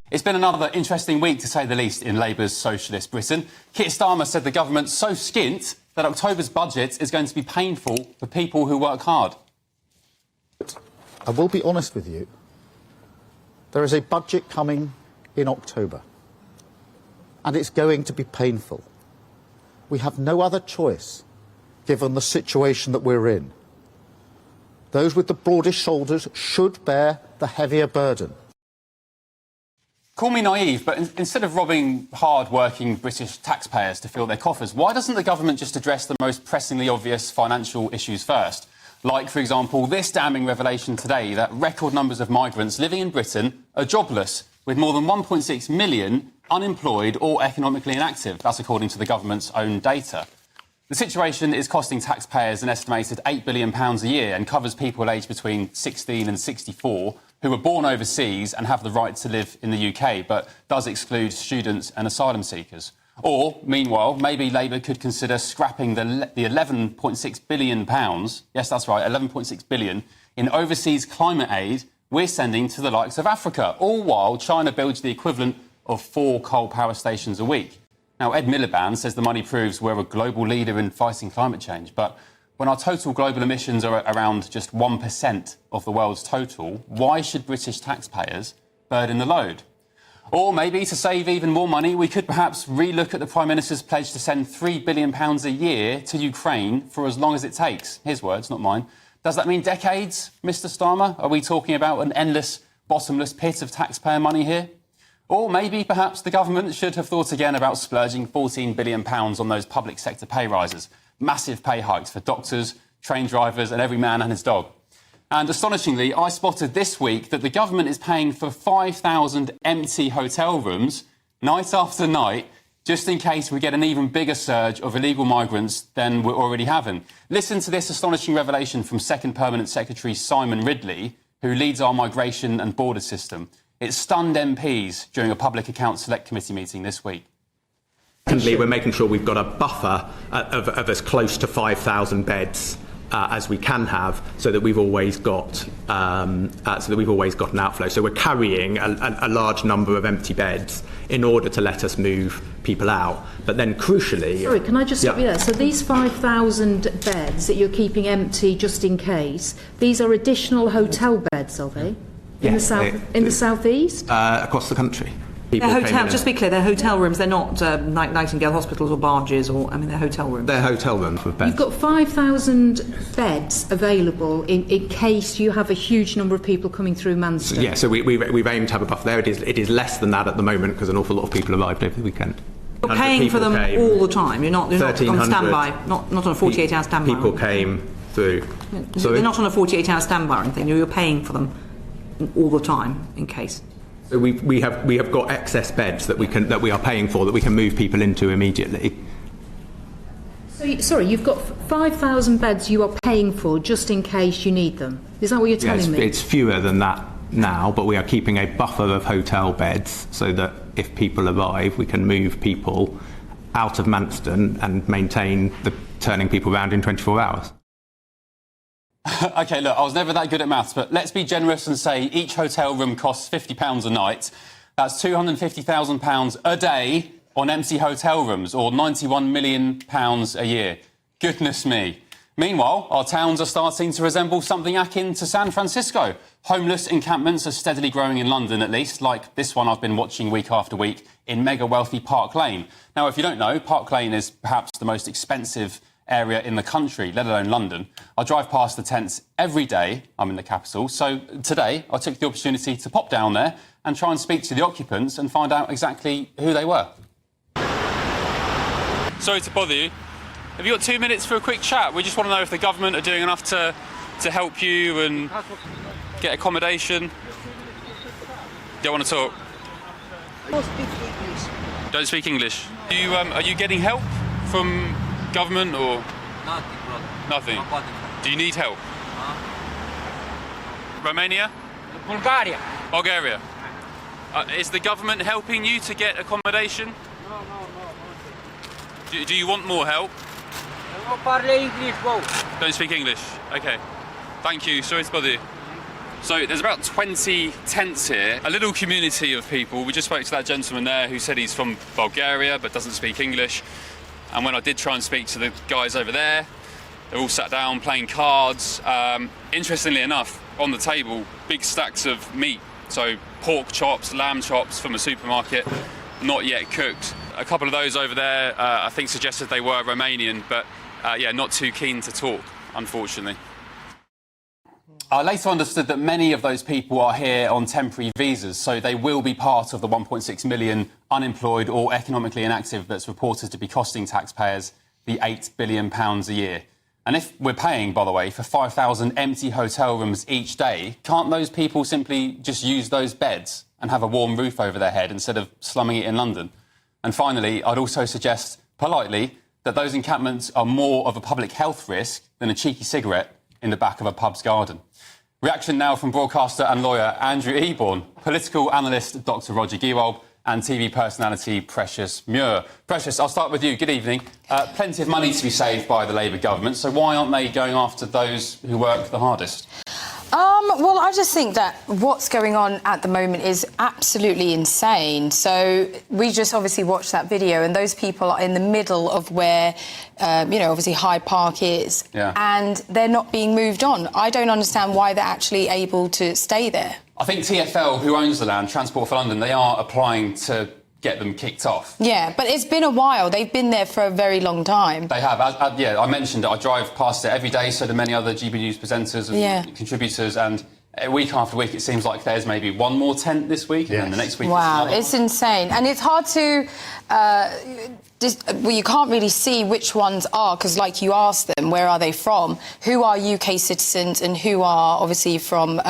It's been another interesting week, to say the least, in Labour's socialist Britain. Keir Starmer said the government's so skint that October's budget is going to be painful for people who work hard. I will be honest with you. There is a budget coming in October, and it's going to be painful. We have no other choice, given the situation that we're in. Those with the broadest shoulders should bear the heavier burden. Call me naive, but instead of robbing hard-working British taxpayers to fill their coffers, why doesn't the government just address the most pressingly obvious financial issues first? Like, for example, this damning revelation today that record numbers of migrants living in Britain are jobless, with more than 1.6 million unemployed or economically inactive. That's according to the government's own data. The situation is costing taxpayers an estimated £8 billion a year and covers people aged between 16 and 64 who were born overseas and have the right to live in the UK, but does exclude students and asylum seekers. Or, meanwhile, maybe Labour could consider scrapping the £11.6 billion, yes, that's right, £11.6 billion, in overseas climate aid we're sending to the likes of Africa, all while China builds the equivalent of 4 coal power stations a week. Now, Ed Miliband says the money proves we're a global leader in fighting climate change, but when our total global emissions are around just 1% of the world's total, why should British taxpayers burden the load? Or maybe, to save even more money, we could perhaps relook at the Prime Minister's pledge to send £3 billion a year to Ukraine for as long as it takes. His words, not mine. Does that mean decades, Mr Starmer? Are we talking about an endless, bottomless pit of taxpayer money here? Or maybe, perhaps, the government should have thought again about splurging £14 billion on those public sector pay rises. Massive pay hikes for doctors, train drivers and every man and his dog. And astonishingly, I spotted this week that the government is paying for 5,000 empty hotel rooms night after night, just in case we get an even bigger surge of illegal migrants than we're already having. Listen to this astonishing revelation from Second Permanent Secretary Simon Ridley, who leads our migration and border system. It stunned MPs during a Public Accounts Select Committee meeting this week. Secondly, we're making sure we've got a buffer of as close to 5,000 beds as we can have, so that we've always got an outflow. So we're carrying a large number of empty beds in order to let us move people out. But then, crucially, sorry, can I just stop you there? So these 5,000 beds that you're keeping empty just in case, these are additional hotel beds, are they? In the southeast? Across the country. Just to be clear, they're hotel rooms. They're not Nightingale hospitals or barges, they're hotel rooms. They're hotel rooms with beds. You've got 5,000 beds available in case you have a huge number of people coming through Manston. So we've aimed to have a buffer there. It is less than that at the moment because an awful lot of people arrived over the weekend. You're paying for them all the time. You're not on standby. Not on a 48-hour standby. People came through. They're not on a 48-hour standby or anything. You're paying for them all the time in case. So we have got excess beds that we are paying for, that we can move people into immediately. So, sorry, you've got 5,000 beds you are paying for just in case you need them. Is that what you're telling me? It's fewer than that now, but we are keeping a buffer of hotel beds so that if people arrive, we can move people out of Manston and maintain the turning people around in 24 hours. OK, look, I was never that good at maths, but let's be generous and say each hotel room costs £50 a night. That's £250,000 a day on empty hotel rooms, or £91 million a year. Goodness me. Meanwhile, our towns are starting to resemble something akin to San Francisco. Homeless encampments are steadily growing in London, at least, like this one I've been watching week after week in mega-wealthy Park Lane. Now, if you don't know, Park Lane is perhaps the most expensive area in the country, let alone London. I drive past the tents every day. I'm in the capital. So today I took the opportunity to pop down there and try and speak to the occupants and find out exactly who they were. Sorry to bother you. Have you got 2 minutes for a quick chat? We just want to know if the government are doing enough to help you and get accommodation. Don't want to talk? Don't speak English. Are you getting help from government or nothing, brother? Nothing. Do you need help? Romania? Bulgaria. Bulgaria. Is the government helping you to get accommodation? No. Do you want more help? I don't parle English, go. Don't speak English. Okay. Thank you. Sorry to bother you. So there's about 20 tents here, a little community of people. We just spoke to that gentleman there who said he's from Bulgaria but doesn't speak English. And when I did try and speak to the guys over there, they're all sat down playing cards. Interestingly enough, on the table, big stacks of meat. So pork chops, lamb chops from a supermarket, not yet cooked. A couple of those over there, I think, suggested they were Romanian, but yeah, not too keen to talk, unfortunately. I later understood that many of those people are here on temporary visas, so they will be part of the 1.6 million unemployed or economically inactive that's reported to be costing taxpayers the £8 billion a year. And if we're paying, by the way, for 5,000 empty hotel rooms each day, can't those people simply just use those beds and have a warm roof over their head instead of slumming it in London? And finally, I'd also suggest, politely, that those encampments are more of a public health risk than a cheeky cigarette in the back of a pub's garden. Reaction now from broadcaster and lawyer Andrew Eborn, political analyst Dr Roger Gewolb and TV personality Precious Muir. Precious, I'll start with you. Good evening. Plenty of money to be saved by the Labour government, so why aren't they going after those who work the hardest? Well, I just think that what's going on at the moment is absolutely insane. So we just obviously watched that video, and those people are in the middle of where, obviously Hyde Park is, and they're not being moved on. I don't understand why they're actually able to stay there. I think TfL, who owns the land, Transport for London, they are applying to get them kicked off. Yeah, but it's been a while. They've been there for a very long time. They have. I mentioned it. I drive past it every day, so do many other GB News presenters and contributors, and week after week it seems like there's maybe one more tent this week, and then the next week... Wow, it's insane. And it's hard to... you can't really see which ones are, because, like, you ask them, where are they from? Who are UK citizens and who are, obviously, from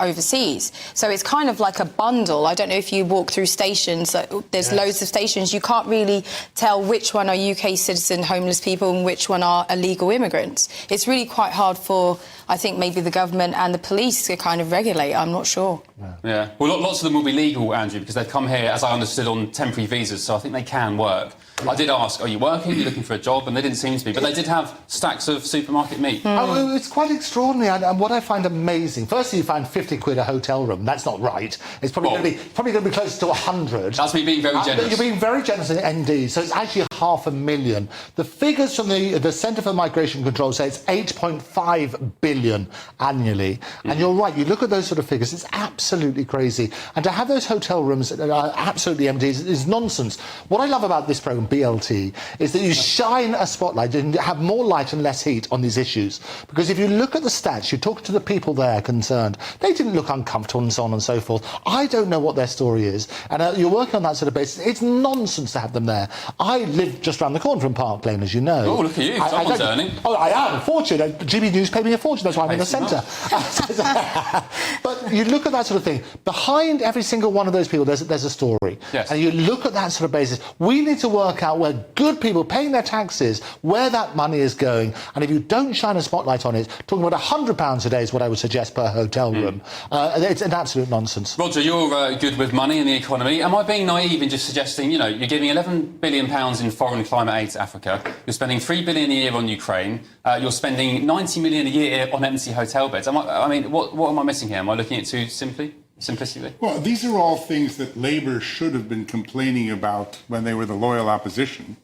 overseas? So it's kind of like a bundle. I don't know if you walk through stations, there's loads of stations. You can't really tell which one are UK citizen homeless people and which one are illegal immigrants. It's really quite hard for, I think, maybe the government and the police to kind of regulate. I'm not sure. Yeah. Well, lots of them will be legal, Andrew, because they've come here, as I understood, on temporary visas, so I think they can work. I did ask, are you working? Are you looking for a job? And they didn't seem to be. But they did have stacks of supermarket meat. Oh, it's quite extraordinary. And what I find amazing, firstly, you find 50 quid a hotel room. That's not right. It's probably going to be close to 100. That's me being very generous. You're being very generous, indeed. So it's actually 500,000. The figures from the Centre for Migration Control say it's 8.5 billion annually. And you're right. You look at those sort of figures, it's absolutely crazy. And to have those hotel rooms that are absolutely empty is nonsense. What I love about this programme, BLT, is that you shine a spotlight and have more light and less heat on these issues. Because if you look at the stats, you talk to the people there concerned, they didn't look uncomfortable and so on and so forth. I don't know what their story is. And you're working on that sort of basis. It's nonsense to have them there. I live just around the corner from Park Lane, as you know. Oh, look at you. Someone's earning. Oh, I am. Fortune. GB News paid me a fortune. That's why I'm in the centre. But you look at that sort of thing. Behind every single one of those people, there's a story. Yes. And you look at that sort of basis. We need to work out where good people paying their taxes, where that money is going. And if you don't shine a spotlight on it, talking about £100 a day is what I would suggest per hotel room. It's an absolute nonsense. Roger, you're good with money and the economy. Am I being naive in just suggesting, you're giving £11 billion in foreign climate aid to Africa, you're spending $3 billion a year on Ukraine, you're spending $90 million a year on empty hotel beds? What am I missing here? Am I looking at it too simplistically? Well, these are all things that Labour should have been complaining about when they were the loyal opposition,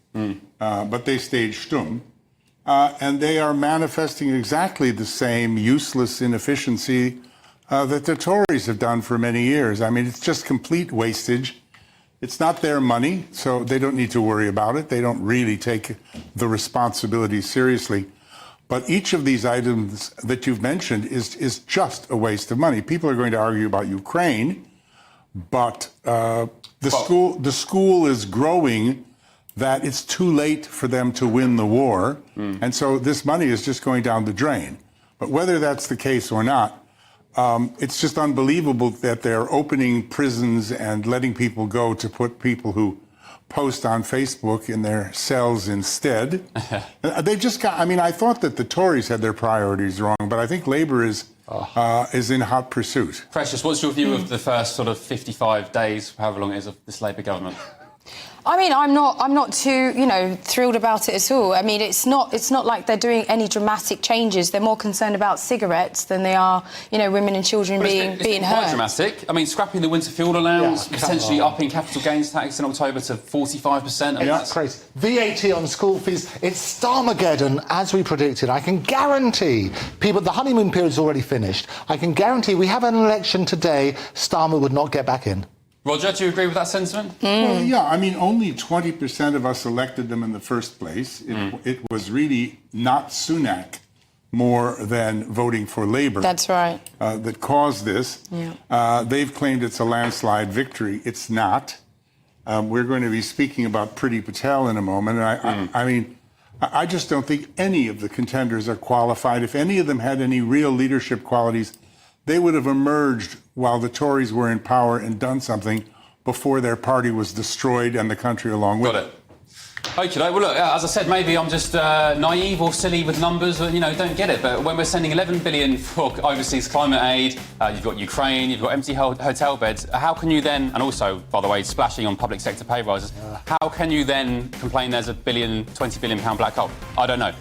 but they stayed stum. And they are manifesting exactly the same useless inefficiency that the Tories have done for many years. I mean, it's just complete wastage. It's not their money, so they don't need to worry about it. They don't really take the responsibility seriously. But each of these items that you've mentioned is just a waste of money. People are going to argue about Ukraine, but the school is growing that it's too late for them to win the war, and so this money is just going down the drain. But whether that's the case or not, it's just unbelievable that they're opening prisons and letting people go to put people who post on Facebook in their cells instead. They just got, I thought that the Tories had their priorities wrong, but I think Labour is in hot pursuit. Precious, what's your view of the first sort of 55 days, however long it is, of this Labour government? I mean, I'm not too, thrilled about it at all. I mean, it's not like they're doing any dramatic changes. They're more concerned about cigarettes than they are, women and children being quite hurt. dramatic. I mean, scrapping the winter fuel allowance, potentially upping capital gains tax in October to 45%. I mean, That's crazy. VAT on school fees. It's Starmageddon, as we predicted. I can guarantee people, the honeymoon period's already finished. I can guarantee we have an election today, Starmer would not get back in. Roger, do you agree with that sentiment? Well, yeah, I mean, only 20% of us elected them in the first place. It was really not Sunak more than voting for Labour. That's right. That caused this. Yeah. They've claimed it's a landslide victory. It's not. We're going to be speaking about Priti Patel in a moment. And I mean, I just don't think any of the contenders are qualified. If any of them had any real leadership qualities, they would have emerged while the Tories were in power and done something before their party was destroyed and the country along with it. Okay, well, look, as I said, maybe I'm just naive or silly with numbers, or, don't get it. But when we're sending 11 billion for overseas climate aid, you've got Ukraine, you've got empty hotel beds, how can you then, and also, by the way, splashing on public sector pay rises, how can you then complain there's a £20 billion black hole? I don't know.